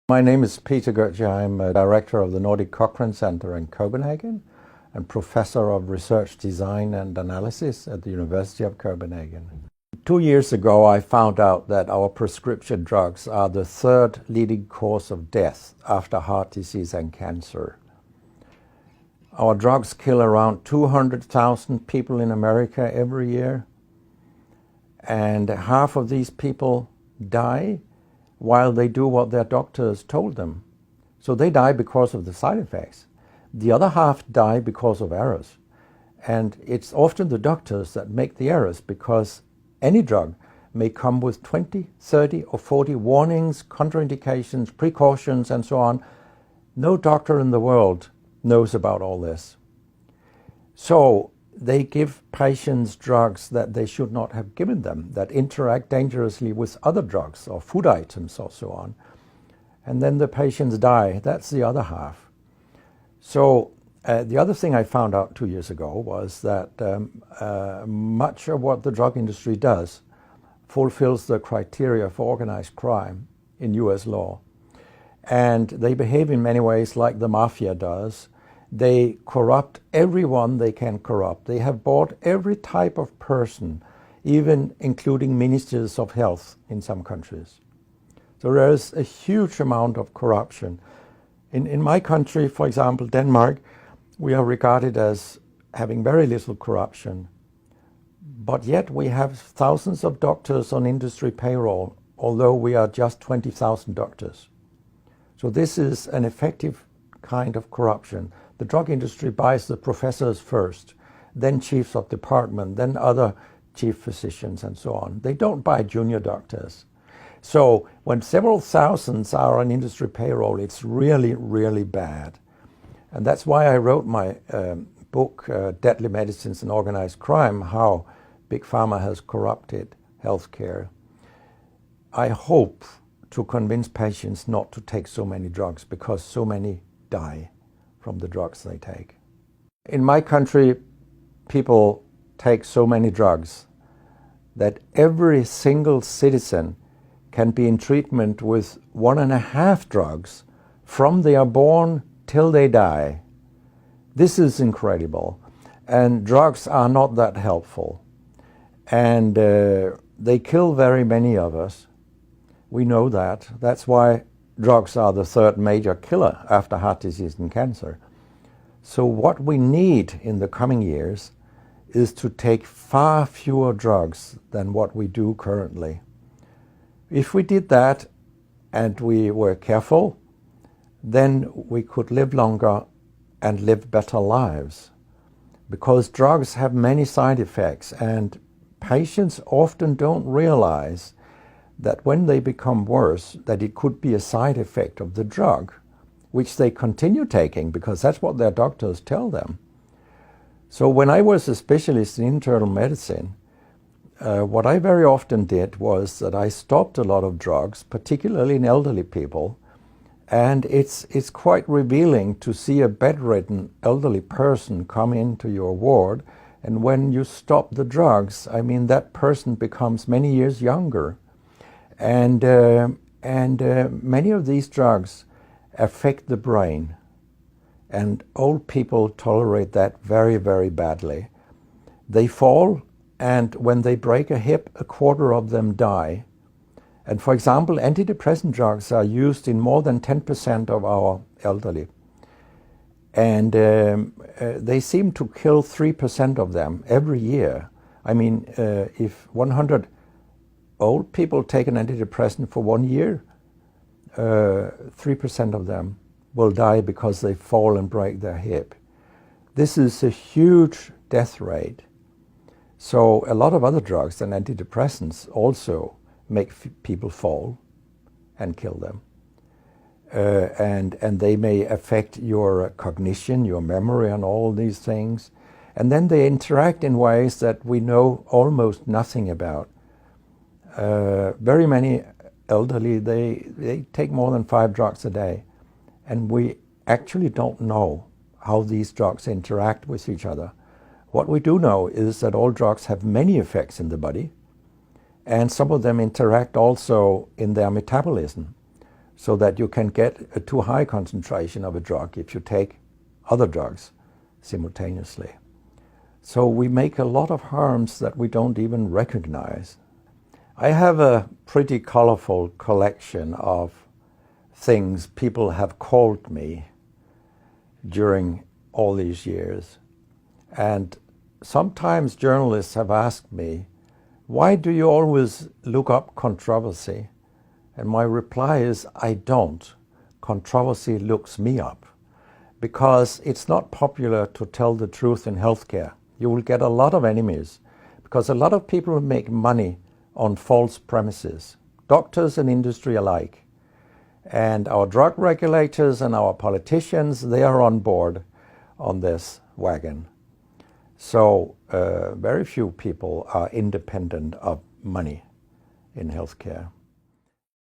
My name is Peter Gotzke. I'm a director of the Nordic Cochrane Center in Copenhagen and professor of research design and analysis at the University of Copenhagen. 2 years ago, I found out that our prescription drugs are the third leading cause of death after heart disease and cancer. Our drugs kill around 200,000 people in America every year, and half of these people die while they do what their doctors told them. So they die because of the side effects. The other half die because of errors. And it's often the doctors that make the errors, because any drug may come with 20, 30 or 40 warnings, contraindications, precautions, and so on. No doctor in the world knows about all this. So they give patients drugs that they should not have given them, that interact dangerously with other drugs or food items or so on. And then the patients die. That's the other half. So the other thing I found out 2 years ago was that much of what the drug industry does fulfills the criteria for organized crime in US law. And they behave in many ways like the mafia does. They corrupt everyone they can corrupt. They have bought every type of person, even including ministers of health in some countries. So there is a huge amount of corruption. In my country, for example, Denmark, we are regarded as having very little corruption. But yet we have thousands of doctors on industry payroll, although we are just 20,000 doctors. So this is an effective kind of corruption. The drug industry buys the professors first, then chiefs of department, then other chief physicians and so on. They don't buy junior doctors. So when several thousands are on industry payroll, it's really, really bad. And that's why I wrote my book, Deadly Medicines and Organized Crime, How Big Pharma Has Corrupted Healthcare. I hope to convince patients not to take so many drugs, because so many die from the drugs they take. In my country, people take so many drugs that every single citizen can be in treatment with 1.5 drugs from they are born till they die. This is incredible. And drugs are not that helpful. And they kill very many of us. We know that. That's why drugs are the third major killer after heart disease and cancer. So what we need in the coming years is to take far fewer drugs than what we do currently. If we did that and we were careful, then we could live longer and live better lives. Because drugs have many side effects, and patients often don't realize that when they become worse, that it could be a side effect of the drug, which they continue taking because that's what their doctors tell them. So when I was a specialist in internal medicine, what I very often did was that I stopped a lot of drugs, particularly in elderly people, and it's quite revealing to see a bedridden elderly person come into your ward, and when you stop the drugs, I mean, that person becomes many years younger. And many of these drugs affect the brain, and old people tolerate that very, very badly. They fall, and when they break a hip, 1/4 of them die. And for example, antidepressant drugs are used in more than 10% of our elderly. And they seem to kill 3% of them every year. I mean, if 100 old people take an antidepressant for 1 year, 3% of them will die because they fall and break their hip. This is a huge death rate. So a lot of other drugs than antidepressants also make people fall and kill them. And they may affect your cognition, your memory, and all these things. And then they interact in ways that we know almost nothing about. Very many elderly, they take more than 5 drugs a day. And we actually don't know how these drugs interact with each other. What we do know is that all drugs have many effects in the body, and some of them interact also in their metabolism. so that you can get a too high concentration of a drug if you take other drugs simultaneously. So we make a lot of harms that we don't even recognize. I have a pretty colorful collection of things people have called me during all these years. And sometimes journalists have asked me, why do you always look up controversy? And my reply is, I don't. Controversy looks me up. Because it's not popular to tell the truth in healthcare. You will get a lot of enemies, because a lot of people make money on false premises, doctors and industry alike. And our drug regulators and our politicians, they are on board on this wagon. So very few people are independent of money in healthcare.